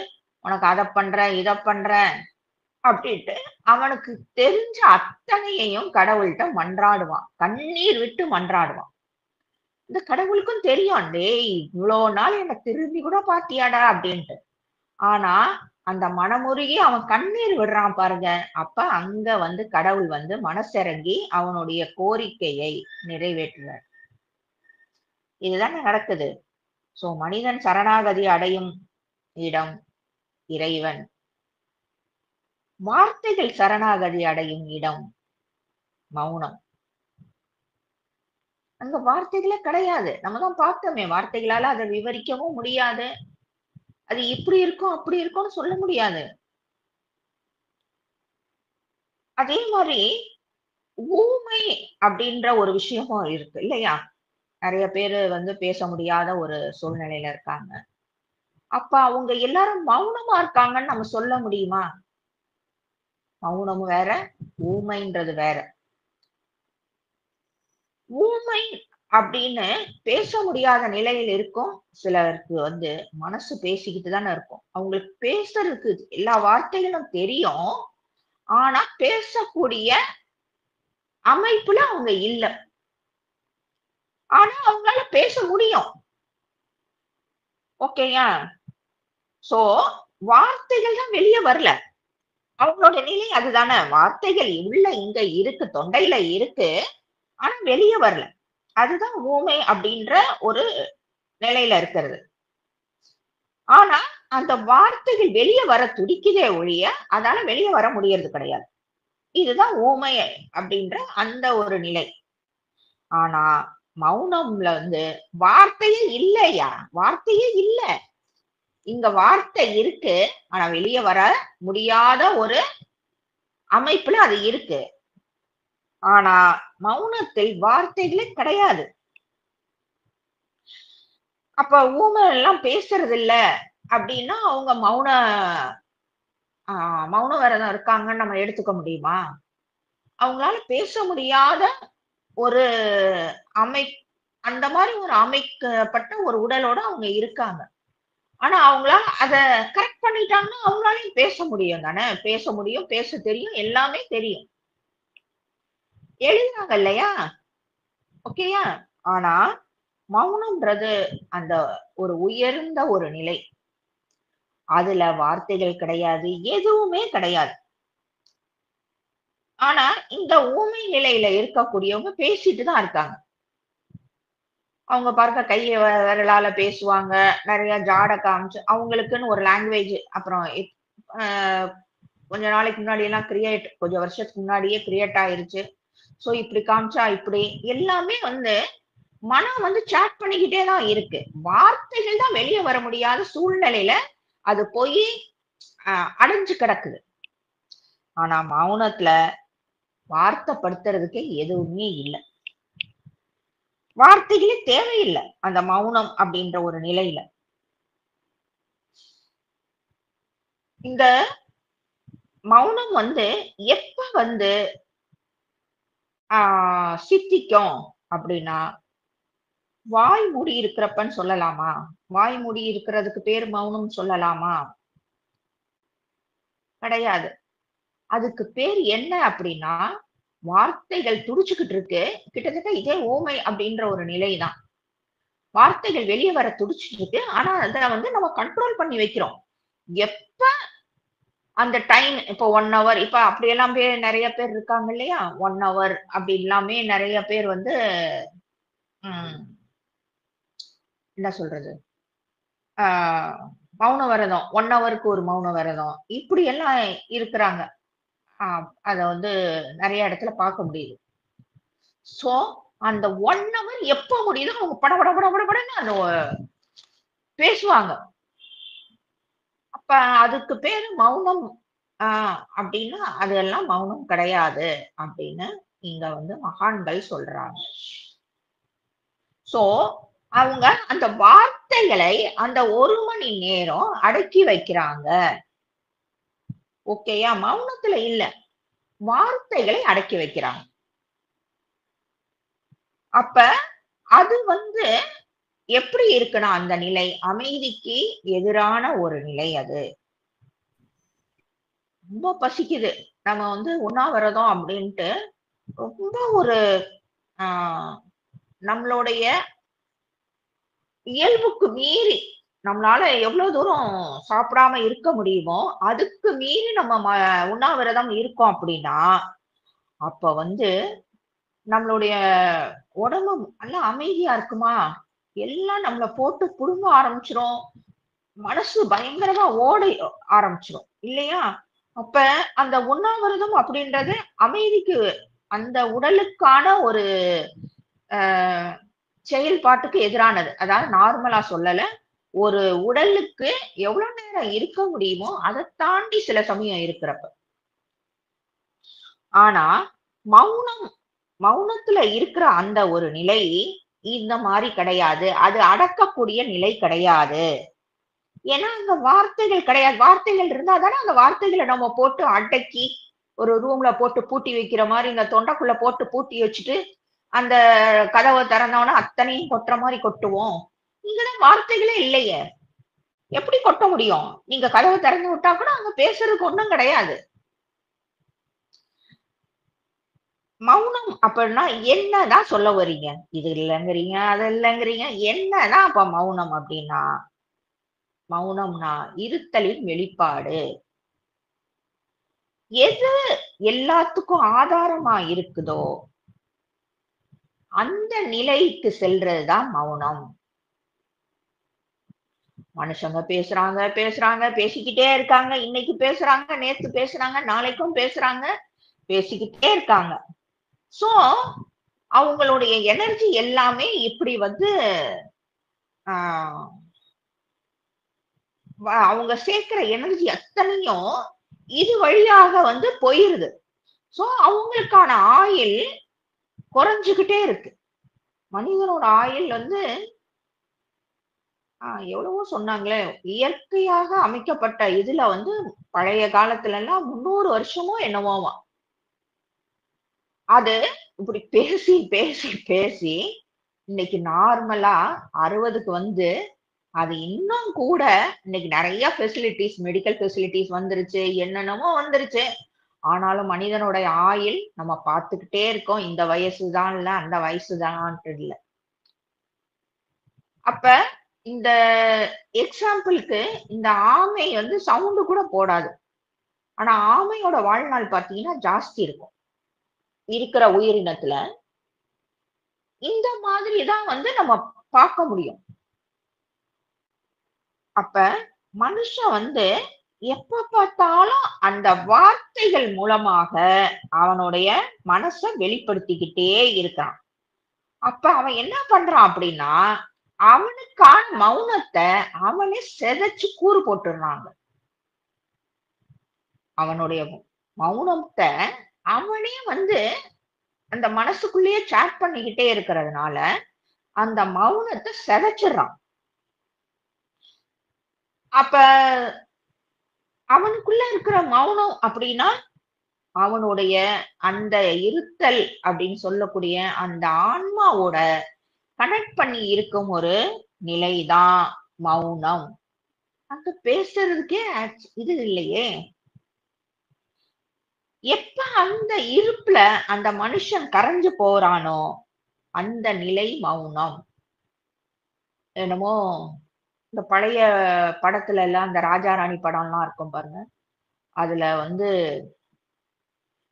உனக்கு அத பண்றேன், இத பண்றேன்" அப்படின்ட்டு அவனுக்கு தெரிஞ்ச அத்தனையையும் கடவுள்ட்ட மன்றாடுவான். கண்ணீர் விட்டு மன்றாடுவான். இந்த கடவுளுக்கும் தெரியும், "டேய் இவ்ளோ நாள் என்ன திரும்பி கூட பாத்தியாடா" அப்படின்ட்டு. ஆனா, அந்த மனமுருகி அவன் கண்ணீர் விடுறான் பாருங்க. அப்ப அங்க வந்து கடவுள் வந்து மனசிறங்கி அவனுடைய கோரிக்கையை நிறைவேற்றுறார். இதுதானே நடக்குது. சோ மனிதன் சரணாகதி அடையும் இடம் இறைவன். வார்த்தைகள் சரணாகதி அடையும் இடம் மௌனம். அங்க வார்த்தைகளே கிடையாது. நம்ம தான் பார்த்தோமே, வார்த்தைகளால அத விவரிக்கவும் முடியாது. அது இப்படி இருக்கும், அப்படி இருக்கும்னு சொல்ல முடியாது. அதே மாரி ஊமை அப்படின்ற ஒரு விஷயமும் இருக்கு இல்லையா? நெறைய பேரு வந்து பேச முடியாத ஒரு சூழ்நிலையில இருக்காங்க. அப்ப அவங்க எல்லாரும் மௌனமா இருக்காங்கன்னு நம்ம சொல்ல முடியுமா? மௌனம் வேற, ஊமைன்றது வேற. ஊமை அப்படின்னு பேச முடியாத நிலையில் இருக்கும். சிலருக்கு வந்து மனசு பேசிக்கிட்டு தானே இருக்கும். அவங்களுக்கு பேசுறதுக்கு எல்லா வார்த்தைகளும் தெரியும். ஆனா பேசக்கூடிய அமைப்புல அவங்க இல்ல. ஆனா அவங்களால பேச முடியும். ஓகேயா? சோ வார்த்தைகள் தான் வெளிய வரல. அவங்களோட நிலை அதுதானே. வார்த்தைகள் உள்ள இங்க இருக்கு, தொண்டையில இருக்கு. ஆனா வெளிய வரல. அதுதான் ஊமை அப்படின்ற ஒரு நிலையில இருக்கிறது. ஆனா, அந்த வார்த்தைகள் வெளிய வர துடிக்குதே ஒழிய, அதால வெளிய வர முடியறது கிடையாது. இதுதான் ஊமை அப்படின்ற அந்த ஒரு நிலை. ஆனா, மௌனம்ல வந்து வார்த்தையே இல்லையா? வார்த்தையே இல்ல. இங்க வார்த்தை இருக்கு. ஆனா வெளிய வர முடியாத ஒரு அமைப்புல அது இருக்கு. ஆனா, மௌனத்தில் வார்த்தைகளே கிடையாது. அப்ப ஊமை எல்லாம் பேசுறது இல்ல அப்படின்னா, அவங்க ஆ மௌன விரதம் இருக்காங்கன்னு நம்ம எடுத்துக்க முடியுமா? அவங்களால பேச முடியாத ஒரு அமை அந்த மாரி ஒரு அமைக்கப்பட்ட ஒரு உடலோட அவங்க இருக்காங்க. ஆனா அவங்களால அத கரெக்ட் பண்ணிட்டாங்கன்னா, அவங்களாலயும் பேச முடியும் தானே! பேச முடியும், பேச தெரியும், எல்லாமே தெரியும். எழுதுறாங்க இல்லையா? ஓகேயா? ஆனா, மௌனம்ன்றது அந்த ஒரு உயர்ந்த ஒரு நிலை. அதுல வார்த்தைகள் கிடையாது. எதுவுமே கிடையாது. ஆனா, இந்த ஊமை நிலையில இருக்கக்கூடியவங்க பேசிட்டு தான் இருக்காங்க. அவங்க பாருங்க கைய விரலால பேசுவாங்க. நெறைய ஜாட காமிச்சு அவங்களுக்குன்னு ஒரு லாங்குவேஜ் அப்புறம் அ கொஞ்ச நாளைக்கு முன்னாடி எல்லாம் கொஞ்சம் வருஷத்துக்கு முன்னாடியே கிரியேட் ஆயிருச்சு. சோ இப்படி காமிச்சா இப்படி எல்லாமே வந்து மனம் வந்து சாட் பண்ணிக்கிட்டே தான் இருக்கு. வார்த்தைகள் தான் வெளிய வர முடியாத சூழ்நிலையில அது போயி அ அடைஞ்சு கிடக்குது. ஆனா மௌனத்துல வார்த்தைப்படுத்துறதுக்கு எதுவுமே இல்ல. வார்த்தைகளே தேவையில்ல. அந்த மௌனம் அப்படின்ற ஒரு நிலையில. இந்த மௌனம் வந்து எப்ப வந்து ஆ சித்திக்கும் அப்படின்னா, வாய் மூடி இருக்கிறப்பன்னு சொல்லலாமா? வாய் மூடி இருக்கிறதுக்கு பேரு மௌனம் சொல்லலாமா? கிடையாது. அதுக்கு பேர் என்ன அப்படின்னா, வார்த்தைகள் துடிச்சுக்கிட்டு இருக்கு. கிட்டத்தட்ட இதே ஊமை அப்படின்ற ஒரு நிலை தான். வார்த்தைகள் வெளிய வர துடிச்சுட்டு இருக்கு. ஆனா, அத வந்து நம்ம கண்ட்ரோல் பண்ணி வைக்கிறோம். எப்ப அந்த டைம் இப்போ 1 ஹவர் இப்ப அப்படியெல்லாம் நெறைய பேர் இருக்காங்க இல்லையா? 1 ஹவர் அப்படி எல்லாமே நெறைய பேர் வந்து ம் என்ன சொல்றது? ஆ மௌன விரதம் 1 ஹவருக்கு ஒரு மௌன விரதம். இப்படியெல்லாம் இருக்கிறாங்க. ஆ அத வந்து நெறைய இடத்துல பார்க்க முடியுது. சோ, அந்த 1 ஹவர் எப்ப முடியுதோ அவங்க பட பட பட பட படன்னு அந்த பேசுவாங்க. அப்ப அதுக்கு பேரு மௌனம் ஆ அப்டின்னா, அதெல்லாம் மௌனம் கிடையாது அப்டின்னு இங்க வந்து மகான்கள் சொல்றாங்க. சோ, அவங்க அந்த வார்த்தைகளை அந்த 1 மணி நேரம் அடக்கி வைக்கிறாங்க. ஓகேயா? மௌனத்துல இல்ல. வார்த்தைகளை அடக்கி வைக்கிறாங்க. அப்ப அது வந்து எப்படி இருக்குன்னா அந்த நிலை அமைதிக்கு எதிரான ஒரு நிலை அது. ரொம்ப பசிக்குது. நம்ம வந்து உண்ணாவிரதம் அப்படின்ட்டு ரொம்ப ஒரு ஆ நம்மளுடைய இயல்புக்கு மீறி நம்மளால எவ்வளவு தூரம் சாப்பிடாம இருக்க முடியுமோ, அதுக்கு மீறி நம்ம உண்ணாவிரதம் இருக்கோம் அப்படின்னா, அப்ப வந்து நம்மளுடைய உடம்பு நல்லா அமைதியா இருக்குமா? எல்லாம் நம்மள போட்டு புடுங்க ஆரம்பிச்சுரும். மனசு பயங்கரமா ஓட ஆரம்பிச்சுரும். இல்லையா? அப்ப அந்த உண்ணாவிரதம் அப்படின்றது அமைதிக்கு அந்த உடலுக்கான ஒரு அ செயல்பாட்டுக்கு எதிரானது. அதாவது நார்மலா சொல்லல. ஒரு உடலுக்கு எவ்வளவு நேரம் இருக்க முடியுமோ, அதைத் தாண்டி சில சமயம் இருக்கிறப்ப. ஆனா, மௌனம் மௌனத்துல இருக்கிற அந்த ஒரு நிலை இந்த மாரி கிடையாது. அது அடக்கக்கூடிய நிலை கிடையாது. ஏன்னா, அங்க வார்த்தைகள் கிடையாது. வார்த்தைகள் இருந்தா தானே அந்த வார்த்தைகள நம்ம போட்டு அடக்கி, ஒரு ரூம்ல போட்டு பூட்டி வைக்கிற மாரி இந்த தொண்டைக்குள்ள போட்டு பூட்டி வச்சுட்டு, அந்த கதவ திறந்தோனே அத்தனையும் கொட்டுற மாரி கொட்டுவோம். இங்க தான் வார்த்தைகளே இல்லையே! எப்படி கொட்ட முடியும்? நீங்க கதவ திறந்து விட்டா கூட அங்க பேசுறதுக்கு ஒண்ணும் கிடையாது. மௌனம் அப்படின்னா என்னதான் சொல்ல வர்றீங்க? இது இல்லங்கிறீங்க, அது இல்லங்கிறீங்க. என்னதான் அப்ப மௌனம் அப்படின்னா? மௌனம்னா இருத்தலின் வெளிப்பாடு. எது எல்லாத்துக்கும் ஆதாரமா இருக்குதோ, அந்த நிலைக்கு செல்றது தான் மௌனம். மனுஷங்க பேசுறாங்க, பேசுறாங்க, பேசிக்கிட்டே இருக்காங்க. இன்னைக்கு பேசுறாங்க, நேத்து பேசுறாங்க, நாளைக்கும் பேசுறாங்க, பேசிக்கிட்டே இருக்காங்க. சோ, அவங்களுடைய எனர்ஜி எல்லாமே இப்படி வந்து ஆ அவங்க சேர்க்கிற எனர்ஜி அத்தனையும் இது வழியாக வந்து போயிருது. சோ, அவங்களுக்கான ஆயுள் குறைஞ்சுகிட்டே இருக்கு. மனிதனோட ஆயுள் வந்து எவ்வளவோ சொன்னாங்களே! இயற்கையாக அமைக்கப்பட்ட இதுல வந்து பழைய காலத்துலலாம் 300 வருஷமோ என்னவோவாம். அது இப்படி பேசி, பேசி, பேசி இன்னைக்கு நார்மலா 60க்கு வந்து அது இன்னும் கூட இன்னைக்கு நெறைய ஃபெசிலிட்டீஸ், மெடிக்கல் ஃபெசிலிட்டீஸ் வந்துருச்சு. என்னென்னமோ வந்துருச்சு. ஆனாலும் மனிதனுடைய ஆயுள் நம்ம பார்த்துக்கிட்டே இருக்கோம். இந்த வயசு தான் இல்ல, அந்த வயசு தான்ட்டு இல்ல. அப்ப இந்த எக்ஸாம்பிள்க்கு இந்த ஆமை வந்து சவுண்ட் கூட போடாது. ஆனா ஆமையோட வாழ்நாள் பார்த்தீங்கன்னா ஜாஸ்தி இருக்கும். இருக்கிற உயிரினத்துல. இந்த மாதிரி தான் வந்து நம்ம பார்க்க முடியும். அப்ப மனுஷன் வந்து எப்ப பார்த்தாலும் அந்த வார்த்தைகள் மூலமாக அவனுடைய மனச வெளிப்படுத்திக்கிட்டே இருக்கான். அப்ப அவன் என்ன பண்றான் அப்படின்னா, அவனுக்கான மௌனத்த அவனே சிதைச்சு கூறு போட்டுடுறாங்க. அவனுடைய மௌனத்த அவனே வந்து அந்த மனசுக்குள்ளேயே சாட் பண்ணிக்கிட்டே இருக்கிறதுனால, அந்த மௌனத்த சிதைச்சிடுறான். அப்ப அவனுக்குள்ள இருக்கிற மௌனம் அப்படின்னா, அவனுடைய அந்த இருத்தல் அப்படின்னு சொல்லக்கூடிய அந்த ஆன்மாவோட கனெக்ட் பண்ணி இருக்கும் ஒரு நிலைதான் மௌனம். அங்க பேசுறதுக்கே இது இல்லையே. எப்ப அந்த இருப்புல அந்த மனுஷன் கரைஞ்சு போறானோ, அந்த நிலை மௌனம். என்னமோ இந்த பழைய படத்துல எல்லாம் இந்த ராஜா ராணி படம்லாம் இருக்கும் பாருங்க. அதுல வந்து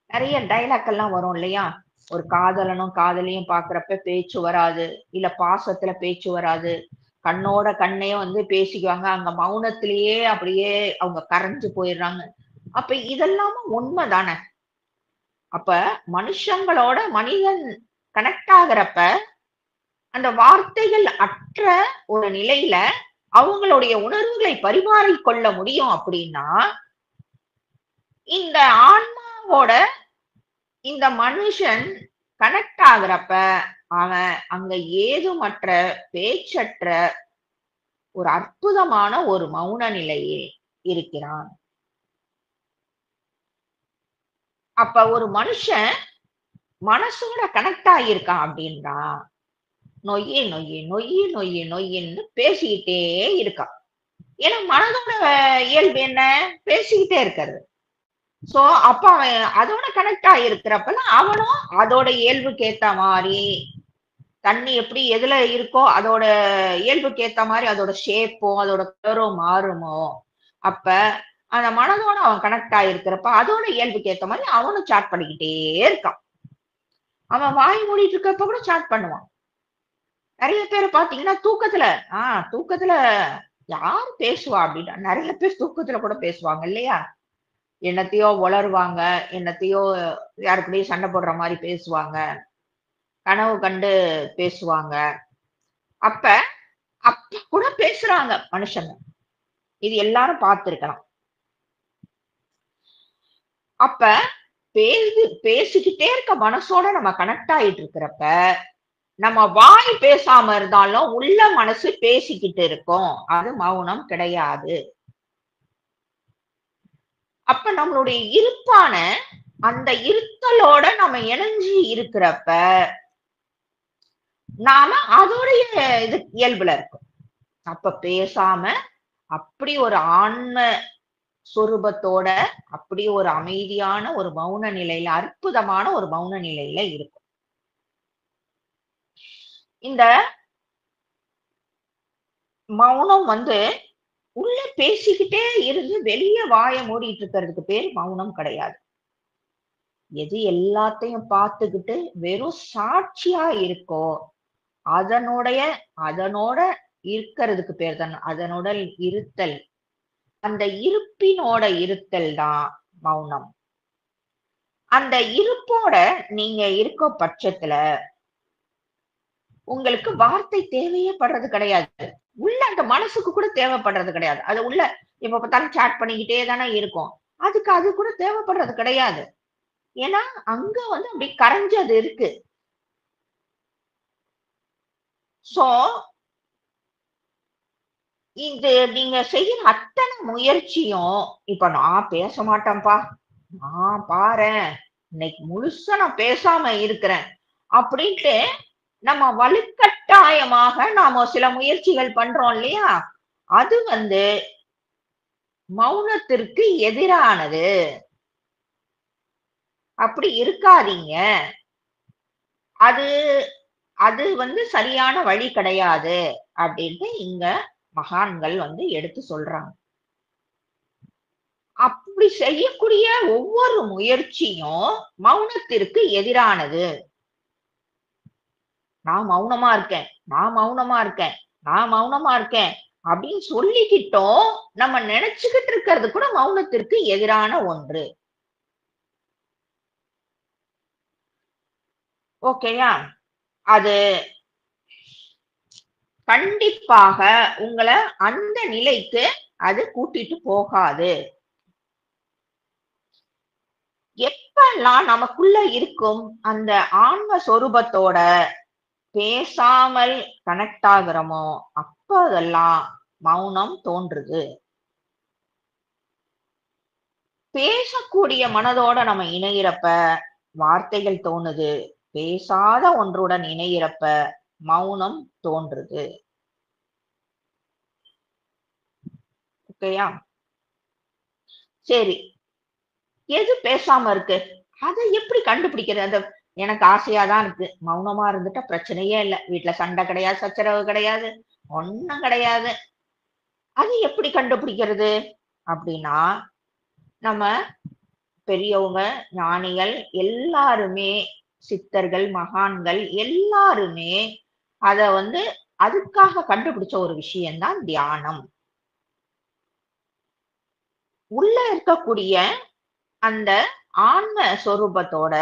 நெறைய டயலாக் எல்லாம் வரும் இல்லையா? ஒரு காதலனும் காதலியும் பார்க்கிறப்ப பேச்சு வராது. இல்ல பாசத்துல பேச்சு வராது. கண்ணோட கண்ணே வந்து பேசிக்குவாங்க. அங்க மௌனத்திலேயே அப்படியே அவங்க கரைஞ்சு போயிடுறாங்க. அப்ப இதெல்லாமும் உண்ம தானே! அப்ப மனுஷங்களோட மனிதன் கனெக்ட் ஆகுறப்ப, அந்த வார்த்தைகள் அற்ற ஒரு நிலையில அவங்களுடைய உணர்வுகளை பரிமாறிக் கொள்ள முடியும் அப்படின்னா, இந்த ஆன்மாவோட இந்த மனுஷன் கனெக்ட் ஆகுறப்ப, அவன் அங்க ஏதுமற்ற பேச்சற்ற ஒரு அற்புதமான ஒரு மௌன நிலையில் இருக்கிறான். அப்ப ஒரு மனுஷன் மனசோட கனெக்ட் ஆகியிருக்கான் அப்படின்றா நொய்யி நொய்யி நொய்யி நொய்யி நொய்யின்னு பேசிக்கிட்டே இருக்கான். ஏன்னா மனதோட இயல்பு என்ன? பேசிக்கிட்டே இருக்கிறது. சோ அப்ப அவன் அதோட கனெக்ட் ஆகிருக்கிறப்ப அவனும் அதோட இயல்புக்கு ஏத்த மாதிரி தண்ணி எப்படி எதுல இருக்கோ அதோட இயல்புக்கு ஏத்த மாதிரி அதோட ஷேப்போ அதோட கலரோ மாறுமோ, அப்ப அந்த மனதோட அவன் கனெக்ட் ஆகிருக்கிறப்ப அதோட இயல்புக்கு ஏத்த மாதிரி அவனும் சாட் பண்ணிக்கிட்டே இருக்கான். அவன் வாய் மூடிட்டு இருக்கப்ப கூட சாட் பண்ணுவான். நிறைய பேர் பாத்தீங்கன்னா தூக்கத்துல யார் பேசுவா அப்படின்னா நிறைய பேர் தூக்கத்துல கூட பேசுவாங்க இல்லையா? என்னத்தையோ உளருவாங்க, என்னத்தையோ யாருக்கூடயும் சண்டை போடுற மாதிரி பேசுவாங்க, கனவு கண்டு பேசுவாங்க. அப்ப அப்ப கூட பேசுறாங்க மனுஷங்க. இது எல்லாரும் பார்த்திருக்கலாம். அப்ப பேசிக்கிட்டே இருக்க மனசோட நம்ம கனெக்ட் ஆயிட்டு இருக்கிறப்ப நம்ம வாய் பேசாம இருந்தாலும் உள்ள மனசு பேசிக்கிட்டு இருக்கும். அது மௌனம் கிடையாது. அப்ப நம்மளுடைய இருப்பான அந்த இருத்தலோட நம்ம இணைஞ்சு இருக்கிறப்ப நாம அதோடைய இது இயல்புல இருக்கும். அப்ப பேசாம அப்படி ஒரு ஆன்ம சொரூபத்தோட அப்படி ஒரு அமைதியான ஒரு மௌன நிலையில அற்புதமான ஒரு மௌன நிலையில இருக்கும். இந்த மௌனம் உள்ள பேசிக்கிட்டே இருந்து வெளியே வாய மூடிட்டு இருக்கிறதுக்கு பேர் மௌனம் கிடையாது. எது எல்லாத்தையும் பார்த்துக்கிட்டு வெறும் சாட்சியா இருக்கோ அதனோட இருக்கிறதுக்கு பேர் தான் அதனோட இருத்தல். அந்த இருப்பினோட இருத்தல் தான் மௌனம். அந்த இருப்போட நீங்க இருக்க பட்சத்துல உங்களுக்கு வார்த்தை தேவையே படுறது கிடையாது. உள்ள அந்த மனசுக்கு கூட தேவைப்படுறது கிடையாது. அது உள்ள எப்ப பார்த்தாலும் சாட் பண்ணிக்கிட்டே தானே இருக்கும். அதுக்கு அது கூட தேவைப்படுறது கிடையாது. ஏன்னா அங்க அப்படி கரைஞ்சது இருக்கு. சோ இது நீங்க செய்யற அத்தனை முயற்சியும் இப்ப நான் பேச மாட்டேன்ப்பா, நான் பாரேன் இன்னைக்கு முழுசா நான் பேசாம இருக்கிறேன் அப்படின்ட்டு நம்ம வலுக்கட்டாயமாக நாம சில முயற்சிகள் பண்றோம் இல்லையா? அது மௌனத்திற்கு எதிரானது. அப்படி இருக்காதீங்க. அது அது சரியான வழி கிடையாது அப்படின்ட்டு இங்க மகான்கள் எடுத்து சொல்றாங்க. அப்படி செய்யக்கூடிய ஒவ்வொரு முயற்சியும் மௌனத்திற்கு எதிரானது. நான் மௌனமா இருக்கேன், நான் மௌனமா இருக்கேன், நான் மௌனமா இருக்கேன் அப்படின்னு சொல்லிக்கிட்டோம் நம்ம நினைச்சுக்கிட்டு இருக்கிறது கூட மௌனத்திற்கு எதிரான ஒன்று. ஓகேயா? அது கண்டிப்பாக உங்களை அந்த நிலைக்கு அது கூட்டிட்டு போகாது. எப்பெல்லாம் நமக்குள்ள இருக்கும் அந்த ஆன்ம சொரூபத்தோட பேசாமல் கனெக்ட் ஆகுறோமோ அப்பதெல்லாம் மௌனம் தோன்றுது. பேசக்கூடிய மனதோட நம்ம இணையிறப்ப வார்த்தைகள் தோணுது. பேசாத ஒன்றுடன் இணையிறப்ப மௌனம் தோன்றுது. ஓகேயா? சரி, எது பேசாம இருக்கு? அதை எப்படி கண்டுபிடிக்கிறது? எனக்கு ஆசையாதான் இருக்கு, மௌனமா இருந்துட்டா பிரச்சனையே இல்லை, வீட்டுல சண்டை கிடையாது, சச்சரவு கிடையாது, ஒண்ணும் கிடையாது. அது எப்படி கண்டுபிடிக்கிறது அப்படின்னா, நம்ம பெரியவங்க ஞானிகள் எல்லாருமே சித்தர்கள் மகான்கள் எல்லாருமே அத அதுக்காக கண்டுபிடிச்ச ஒரு விஷயம்தான் தியானம். உள்ள இருக்கக்கூடிய அந்த ஆன்ம சொரூபத்தோட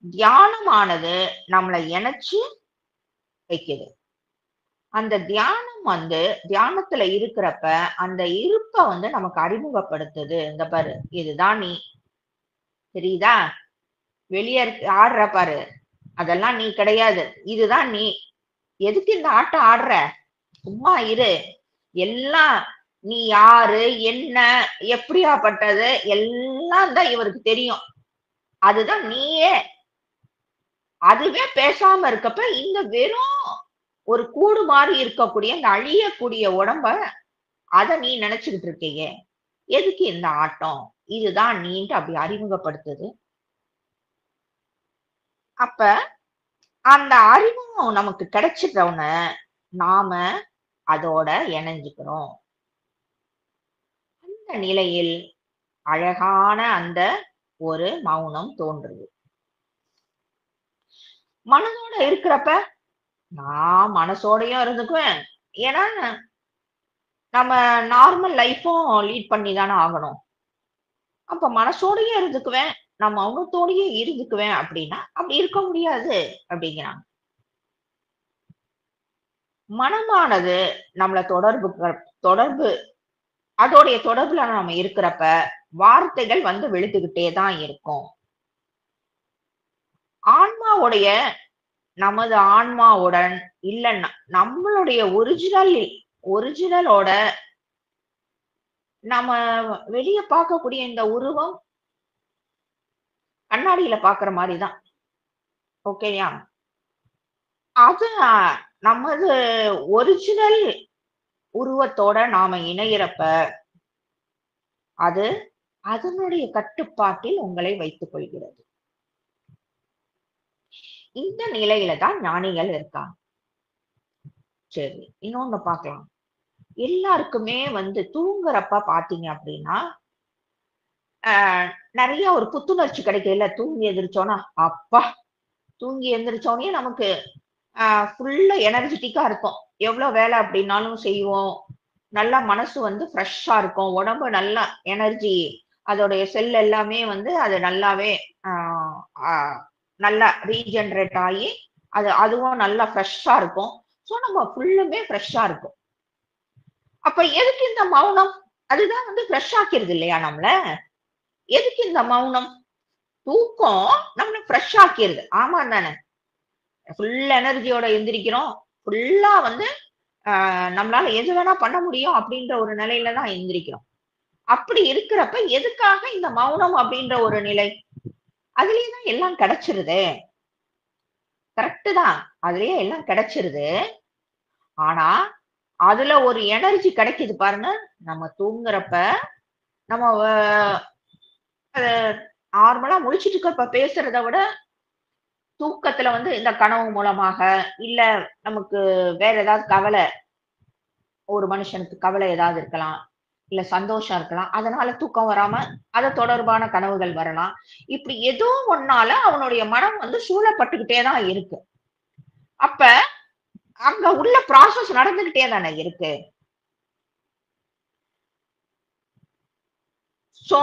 தியானமானது நம்மளை இணைச்சு வைக்குது. அந்த தியானம் தியானத்துல இருக்கிறப்ப அந்த இருப்ப நமக்கு அறிமுகப்படுத்துது. இந்த பாரு, இதுதான் நீ, தெரியுதா? வெளியே ஆடுற பாரு, அதெல்லாம் நீ கிடையாது, இதுதான் நீ. எதுக்கு இந்த ஆட்டம் ஆடுற? சும்மா இரு. எல்லாம் நீ யாரு, என்ன, எப்படியாப்பட்டது எல்லாம் தான் இவருக்கு தெரியும். அதுதான் நீயே. அதுவே பேசாம இருக்கப்ப இந்த வெறும் ஒரு கூடு மாதிரி இருக்கக்கூடிய இந்த அழியக்கூடிய உடம்ப அத நீ நினைச்சுக்கிட்டு இருக்கீங்க. எதுக்கு இந்த ஆட்டம்? இதுதான் நீன்ட்டு அப்படி அறிமுகப்படுத்துது. அப்ப அந்த அறிமுகம் நமக்கு கிடைச்சிட்டோன்னு நாம அதோட இணைஞ்சுக்கிறோம். அந்த நிலையில் அழகான அந்த ஒரு மௌனம் தோன்றுது. மனதோட இருக்கிறப்ப நான் மனசோடயும் இருந்துக்குவேன். ஏன்னா நம்ம நார்மல் லைஃப்பும் லீட் பண்ணி தானே ஆகணும். அப்ப மனசோடயே இருந்துக்குவேன். நான் மௌனத்தோடயே இருந்துக்குவேன் அப்படின்னா, அப்படி இருக்க முடியாது அப்படிங்கிறாங்க. மனமானது நம்மள தொடர்பு அதோடைய தொடர்புல நாம இருக்கிறப்ப, வார்த்தைகள் வந்து வெளுத்துக்கிட்டே தான் இருக்கும். ஆன்மாவுடைய நமது ஆன்மாவுடன் இல்லன்னா நம்மளுடைய ஒரிஜினலோட நம்ம வெளிய பார்க்கக்கூடிய இந்த உருவம் கண்ணாடியில பார்க்குற மாரி தான். ஓகேயா? அது நமது ஒரிஜினல் உருவத்தோட நாம இணையிறப்ப, அது அதனுடைய கட்டுப்பாட்டில் உங்களை வைத்துக் கொள்கிறது. இந்த நிலையில தான் ஞானிகள் இருக்காங்க. சரி, இன்னொன்னு பார்க்கலாம். எல்லாருக்குமே வந்து தூங்குறப்ப பார்த்தீங்க அப்படின்னா, அ நெறைய ஒரு புத்துணர்ச்சி கிடைக்குதுல்ல. தூங்கி எந்திரிச்சோனா, அப்பா! தூங்கி எந்திரிச்சோனயே நமக்கு ஃபுல்லா எனர்ஜிட்டிக்கா இருக்கும். எவ்ளோ வேலை அப்படின்னாலும் செய்வோம். நல்லா மனசு வந்து ஃப்ரெஷ்ஷா இருக்கும். உடம்பு நல்லா எனர்ஜி அதோடைய செல் எல்லாமே வந்து அது நல்லாவே ஆ ஆ நல்லா ரீஜெனரேட் ஆயி, அதுவும் நல்லா ஃப்ரெஷ்ஷா இருக்கும். ஸோ நம்ம ஃபுல்லுமே ஃப்ரெஷ்ஷா இருக்கும். அப்ப எதுக்கு இந்த மௌனம்? அதுதான் வந்து ஃப்ரெஷ் ஆக்கிருது இல்லையா நம்மள? எதுக்கு இந்த மௌனம்? தூக்கம் நம்மள ஃப்ரெஷ் ஆக்கிருது. ஆமா தானே? ஃபுல் எனர்ஜியோட எந்திரிக்கிறோம். ஃபுல்லா வந்து நம்மளால எது வேணா பண்ண முடியும் அப்படின்ற ஒரு நிலையில தான் எந்திரிக்கிறோம். அப்படி இருக்கிறப்ப எதுக்காக இந்த மௌனம் அப்படின்ற ஒரு நிலை? அதுலயே தான் எல்லாம் கிடைச்சிருதே. கரெக்ட்டு தான். அதுலயே எல்லாம் கிடைச்சிருது. ஆனா, அதுல ஒரு எனர்ஜி கிடைக்குது பாருங்க. நம்ம தூங்குறப்ப, நம்ம அ நார்மலா முழிச்சுட்டு இருக்கப்ப பேசுறத விட, தூக்கத்துல வந்து இந்த கனவு மூலமாக, இல்ல நமக்கு வேற ஏதாவது ஒரு மனுஷனுக்கு கவலை ஏதாவது இருக்கலாம். இல்ல சந்தோஷம் இருக்கலாம். அதனால தூக்கம் வராம, அது தொடர்பான கனவுகள் வரலாம். இப்படி ஏதோ ஒண்ணால அவனுடைய மனம் வந்து சூழப்பட்டுக்கிட்டே தான் இருக்கு. அப்ப அங்க உள்ள ப்ராசஸ் நடந்துகிட்டே தானே இருக்கு. சோ,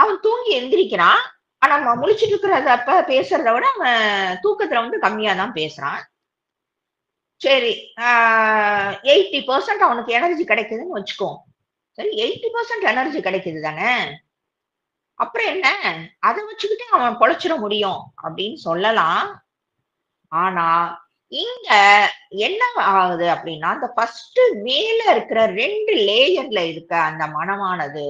அவன் தூங்கி எந்திரிக்கிறான். ஆனா நம்ம முழிச்சுட்டு இருக்கிறத அப்ப பேசுறத விட அவன் தூக்கத்துல வந்து கம்மியா தான் பேசுறான். சரி, 80% அவனுக்கு எனர்ஜி கிடைக்குதுன்னு வச்சுக்குவோம். சரி 80% எனர்ஜி கிடைக்குது தானே! அப்புறம் என்ன? அத வச்சுக்கிட்டு அவன் பொழச்சிட முடியும் அப்படின்னு சொல்லலாம். ஆனா, இங்க என்ன ஆகுது அப்படின்னா, அந்த ஃபர்ஸ்ட் மேல இருக்கிற 2 லேயர்ல இருக்க அந்த மனமானது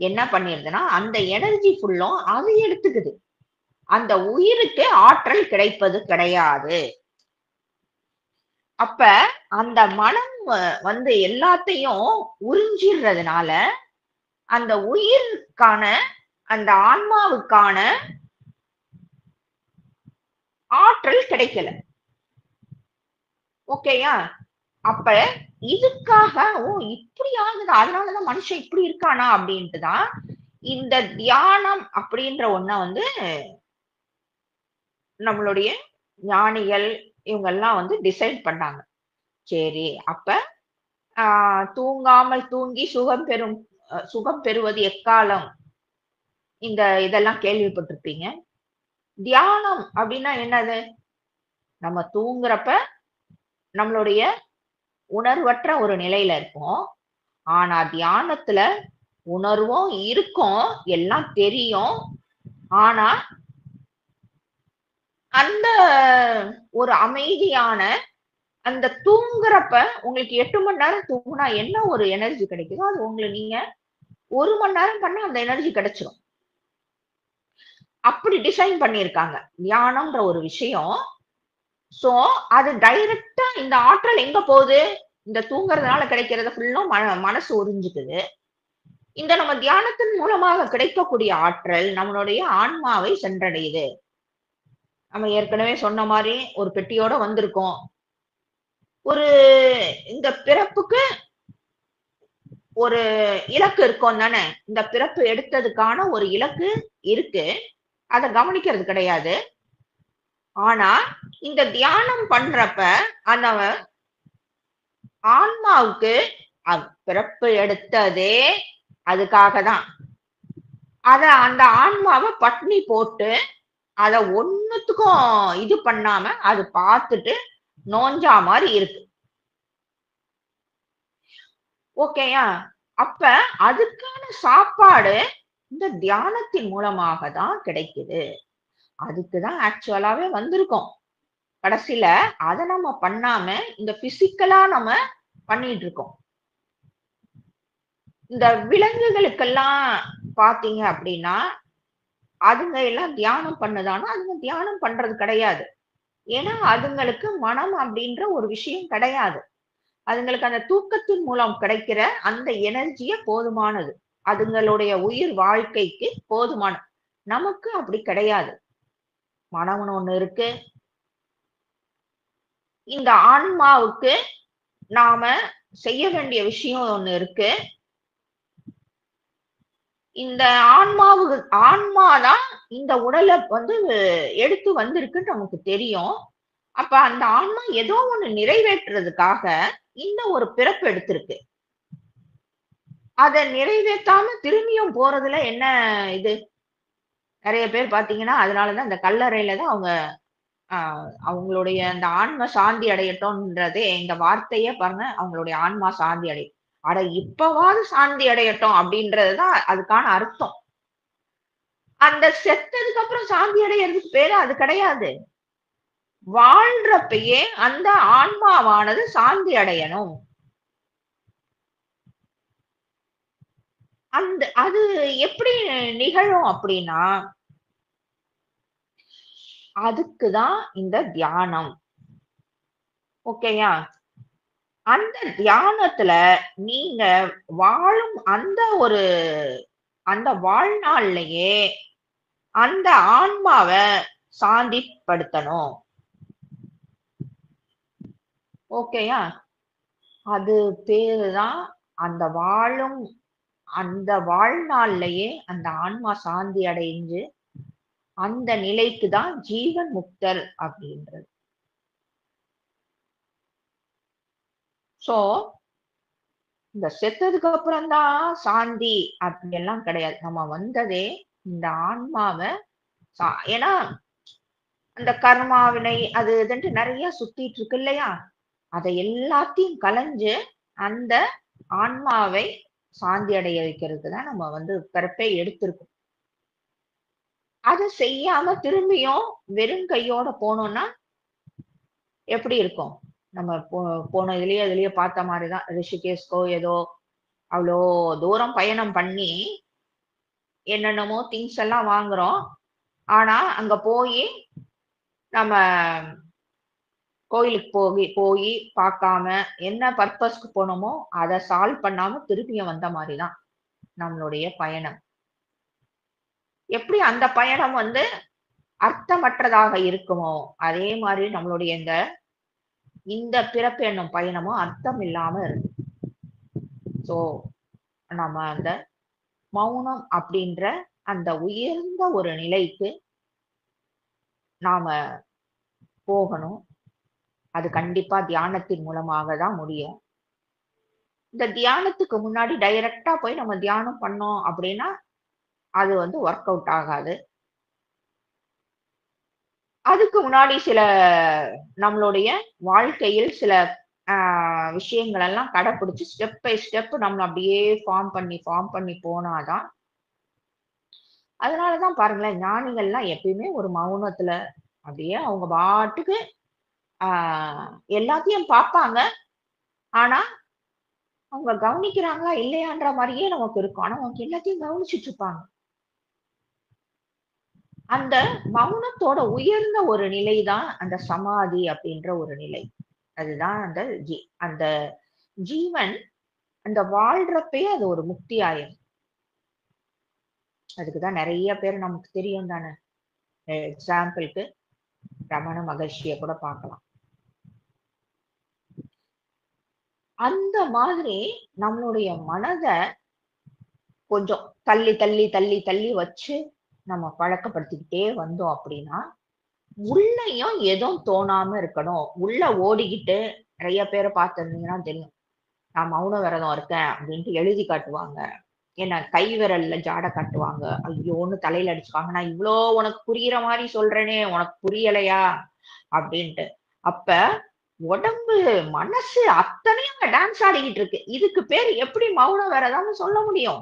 என்ன பண்ணிருதுன்னா, அந்த எனர்ஜி ஃபுல்லும் அது எடுத்துக்குது. அந்த உயிருக்கு ஆற்றல் கிடைப்பது கிடையாது. அப்ப அந்த மனம் வந்து எல்லாத்தையும் உறிஞ்சிடுறதுனால, அந்த உயிருக்கான, அந்த ஆன்மாவுக்கான ஆற்றல் கிடைக்கல. ஓகேயா? அப்ப இதுக்காக, ஓ! இப்படி ஆகுதா? அதனாலதான் மனுஷன் இப்படி இருக்கானா? அப்படின்ட்டு தான், இந்த தியானம் அப்படின்ற ஒண்ண வந்து நம்மளுடைய ஞானிகள் இவங்கெல்லாம் வந்து டிசைட் பண்ணாங்க. சரி, அப்ப ஆ தூங்காமல் தூங்கி சுகம் பெறுவது எக்காலம்? இதெல்லாம் கேள்விப்பட்டிருப்பீங்க. தியானம் அப்படின்னா என்னது? நம்ம தூங்குறப்ப நம்மளுடைய உணர்வற்ற ஒரு நிலையில இருப்போம். ஆனா தியானத்துல உணர்வும் இருக்கும், எல்லாம் தெரியும். ஆனா அந்த ஒரு அமைதியான அந்த தூங்குறப்ப உங்களுக்கு 8 மணி நேரம் தூங்குனா என்ன ஒரு எனர்ஜி கிடைக்குதோ அது உங்களை நீங்க 1 மணி நேரம் பண்ணா அந்த எனர்ஜி கிடைச்சிடும். அப்படி டிசைன் பண்ணியிருக்காங்க தியானம்ன்ற ஒரு விஷயம். சோ அது டைரக்டா இந்த ஆற்றல் எங்க போகுது? இந்த தூங்குறதுனால கிடைக்கிறத ஃபுல்லா மனசு உறிஞ்சுக்குது. இந்த நம்ம தியானத்தின் மூலமாக கிடைக்கக்கூடிய ஆற்றல் நம்மளுடைய ஆன்மாவை சென்றடையுது. நம்ம ஏற்கனவே சொன்ன மாதிரி ஒரு பெட்டியோட வந்திருக்கோம். ஒரு இந்த பிறப்புக்கு ஒரு இலக்கு இருக்கும் தானே? இந்த பிறப்பு எடுத்ததுக்கான ஒரு இலக்கு இருக்கு. அத கவனிக்கிறது கிடையாது. ஆனா இந்த தியானம் பண்றப்ப அந்த ஆன்மாவுக்கு பிறப்பு எடுத்ததே அதுக்காக தான். அத அந்த ஆன்மாவை பட்னி போட்டு அத ஒண்ணுத்துக்கும் இது பண்ணாம அது பார்த்துட்டு நோஞ்சா மாதிரி இருக்கு. ஓகேயா? அப்ப அதுக்கான சாப்பாடு இந்த தியானத்தின் மூலமாக தான் கிடைக்குது. அதுக்குதான் ஆக்சுவலாவே வந்திருக்கோம். கடைசியில அத நம்ம பண்ணாம இந்த பிசிக்கலா நம்ம பண்ணிட்டு இருக்கோம். இந்த விலங்குகளுக்கெல்லாம் பாத்தீங்க அப்படின்னா அதுங்க எல்லாம் தியானம் பண்ணுதானா அதுங்க தியானம் பண்றது கிடையாது. ஏன்னா அதுங்களுக்கு மனம் அப்படின்ற ஒரு விஷயம் கிடையாது. அதுங்களுக்கு அந்த தூக்கத்தின் மூலம் கிடைக்கிற அந்த எனர்ஜியே போதுமானது. அதுங்களுடைய உயிர் வாழ்க்கைக்கு போதுமான. நமக்கு அப்படி கிடையாது. மனம்னு ஒண்ணு இருக்கு. இந்த ஆன்மாவுக்கு நாம செய்ய வேண்டிய விஷயம் ஒண்ணு இருக்கு. இந்த ஆன்மாதான் இந்த உடலை எடுத்து வந்திருக்குன்னு நமக்கு தெரியும். அப்ப அந்த ஆன்மா ஏதோ ஒண்ணு நிறைவேற்றுறதுக்காக இந்த ஒரு பிறப்பு எடுத்திருக்கு. அத நிறைவேற்றாம திரும்பியும் போறதுல என்ன இது? நிறைய பேர் பாத்தீங்கன்னா, அதனாலதான் இந்த கல்லறையில தான் அவங்களுடைய அந்த ஆன்ம சாந்தி அடையட்டும்ன்றதே இந்த வார்த்தையே பாருங்க, அவங்களுடைய ஆன்மா சாந்தி அடையும். அட இப்பவாவது சாந்தி அடையட்டும் அப்படின்றதுதான் அதுக்கான அர்த்தம். அந்த செத்ததுக்கு அப்புறம் சாந்தி அடையறதுக்கு பேரு அது கிடையாது. வாழ்றப்பயே அந்த ஆன்மாவானது சாந்தி அடையணும். அது எப்படி நிகழும் அப்படின்னா, அதுக்குதான் இந்த தியானம். ஓகேயா? அந்த தியானத்துல நீங்க வாழும் அந்த வாழ்நாள்லயே அந்த ஆன்மாவ சாந்திப்படுத்தணும். ஓகேயா? அது பேருதான் அந்த வாழ்நாள்லயே அந்த ஆன்மா சாந்தி அடைஞ்சு அந்த நிலைக்கு தான் ஜீவன் முக்தர் அப்படின்றது. சோ இந்த செத்ததுக்கு அப்புறம் தான் சாந்தி அப்படி எல்லாம் கிடையாது. நம்ம வந்ததே இந்த ஆன்மாவ ஏன்னா அந்த கர்மாவினை அது இதுன்ட்டு நிறைய சுத்திட்டு இருக்கு இல்லையா? அதை எல்லாத்தையும் கலைஞ்சு அந்த ஆன்மாவை சாந்தி அடைய வைக்கிறதுக்கு தான் நம்ம பிறப்பை எடுத்திருக்கோம். அதை செய்யாம திரும்பியும் வெறும் கையோட போனோம்னா எப்படி இருக்கும்? நம்ம போன இதுலயே பார்த்த மாதிரிதான் ரிஷிகேஷ்கோ ஏதோ அவ்வளோ தூரம் பயணம் பண்ணி என்னென்னமோ திங்ஸ் எல்லாம் வாங்குறோம். ஆனா அங்க போய் நம்ம கோயிலுக்கு போய் பார்க்காம என்ன பர்பஸ்க்கு போனோமோ அதை சால்வ் பண்ணாம திருப்பியும் வந்த மாதிரிதான் நம்மளுடைய பயணம். எப்படி அந்த பயணம் அர்த்தமற்றதாக இருக்குமோ அதே மாதிரி நம்மளுடைய இந்த பிறப்பு என்னும் பயணமும் அர்த்தம் இல்லாம இருக்கு. சோ நம்ம அந்த மௌனம் அப்படின்ற அந்த உயர்ந்த ஒரு நிலைக்கு நாம போகணும். அது கண்டிப்பா தியானத்தின் மூலமாக தான் முடியும். இந்த தியானத்துக்கு முன்னாடி டைரக்டா போய் நம்ம தியானம் பண்ணோம் அப்படின்னா அது ஒர்க் அவுட் ஆகாது. அதுக்கு முன்னாடி சில நம்மளுடைய வாழ்க்கையில் சில விஷயங்கள் எல்லாம் கடைபிடிச்சு ஸ்டெப் பை ஸ்டெப் நம்ம அப்படியே ஃபார்ம் பண்ணி போனாதான். அதனாலதான் பாருங்களேன் ஞானிகள்லாம் எப்பயுமே ஒரு மௌனத்துல அப்படியே அவங்க பாட்டுக்கு எல்லாத்தையும் பார்ப்பாங்க. ஆனா அவங்க கவனிக்கிறாங்களா இல்லையான்ற மாதிரியே நமக்கு இருக்கும். ஆனா அவங்க எல்லாத்தையும் கவனிச்சுட்டு இருப்பாங்க. அந்த மௌனத்தோட உயர்ந்த ஒரு நிலைதான் அந்த சமாதி அப்படின்ற ஒரு நிலை. அதுதான் அந்த ஜீவன் அந்த வாழ்றப்பயே அது ஒரு முக்தி ஆயிரும். அதுக்குதான் நிறைய பேர் நமக்கு தெரியும் தானே. எக்ஸாம்பிளுக்கு ரமண மகர்ஷிய கூட பார்க்கலாம். அந்த மாதிரி நம்மளுடைய மனதை கொஞ்சம் தள்ளி தள்ளி தள்ளி தள்ளி வச்சு நம்ம பழக்கப்படுத்திக்கிட்டே வந்தோம் அப்படின்னா உள்ளயும் எதுவும் தோணாம இருக்கணும். உள்ள ஓடிக்கிட்டு நிறைய பேரை பார்த்திருந்தீங்கன்னா தெரியும். நான் மௌன விரதம் இருக்கேன் அப்படின்ட்டு எழுதி காட்டுவாங்க. என்ன கை விரல்ல ஜாட காட்டுவாங்க. ஐயோன்னு தலையில அடிச்சுக்காங்க. நான் இவ்வளோ உனக்கு புரியுற மாதிரி சொல்றேனே உனக்கு புரியலையா அப்படின்ட்டு. அப்ப உடம்பு மனசு அத்தனையும் டான்ஸ் ஆடிக்கிட்டு இருக்கு. இதுக்கு பேர் எப்படி மௌன விரதம்னு சொல்ல முடியும்?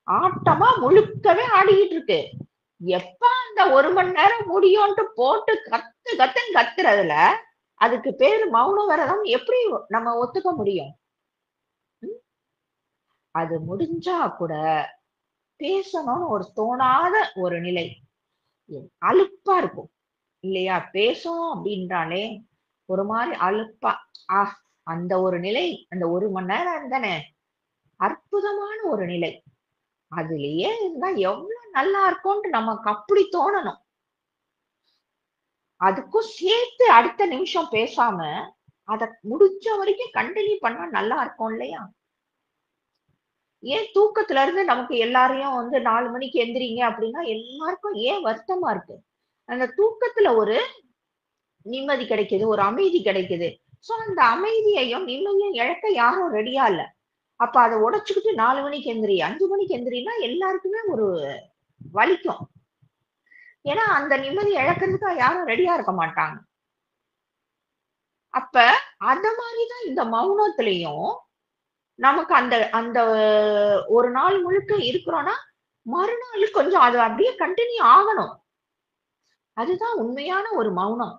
ஆட்டமா முழுக்கவே ஆடிக்கிட்டு இருக்கு. எப்ப அந்த 1 மணி நேரம் முடியும்ட்டு போட்டு கத்து கத்துன்னு கத்துறதுல அதுக்கு பேரு மௌன விரதம் எப்படி நம்ம ஒத்துக்க முடியும்? அது முடிஞ்சா கூட பேசணும்னு ஒரு தோணாத ஒரு நிலை. அலுப்பா இருக்கும் இல்லையா? பேசணும் அப்படின்றாலே ஒரு மாதிரி அலுப்பா அந்த ஒரு நிலை, அந்த 1 மணி நேரம் இருந்தானே அற்புதமான ஒரு நிலை. அதுலயே இருந்தா எவ்வளவு நல்லா இருக்கும்னு நமக்கு அப்படி தோணணும். அதுக்கும் சேர்த்து அடுத்த நிமிஷம் பேசாம அத முடிஞ்ச வரைக்கும் கண்டினியூ பண்ணா நல்லா இருக்கும் இல்லையா? ஏன் தூக்கத்துல இருந்து நமக்கு எல்லாரையும் 4 மணிக்கு எந்திரிங்க அப்படின்னா எல்லாருக்கும் ஏன் வருத்தமா இருக்கு? அந்த தூக்கத்துல ஒரு நிம்மதி கிடைக்குது, ஒரு அமைதி கிடைக்குது. சோ அந்த அமைதியையும் நிம்மதியும் இழக்க யாரும் ரெடியா இல்ல. அப்ப அத உடைச்சுக்கிட்டு 4 மணிக்கு எந்திரி, 5 மணிக்கு எந்திரின்னா எல்லாருக்குமே ஒரு வலிக்கும். ஏன்னா அந்த நிம்மதி இழக்கிறதுக்கு யாரும் ரெடியா இருக்க மாட்டாங்க. அப்ப அத மாதிரிதான் இந்த மௌனத்திலையும் நமக்கு அந்த அந்த ஒரு நாள் முழுக்க இருக்கிறோம்னா மறுநாள் கொஞ்சம் அது அப்படியே கண்டினியூ ஆகணும். அதுதான் உண்மையான ஒரு மௌனம்.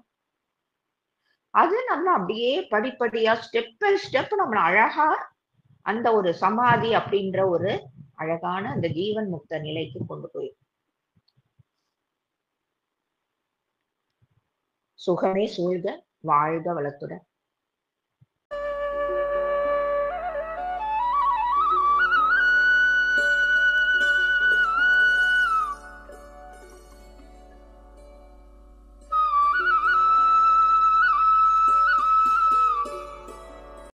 அது நம்ம அப்படியே படிப்படியா ஸ்டெப் பை ஸ்டெப் நம்மள அழகா அந்த ஒரு சமாதி அப்படின்ற ஒரு அழகான அந்த ஜீவன் முக்த நிலைக்கு கொண்டு போய் சுகமே சூழ்க, வாழ்க வளத்துடன்.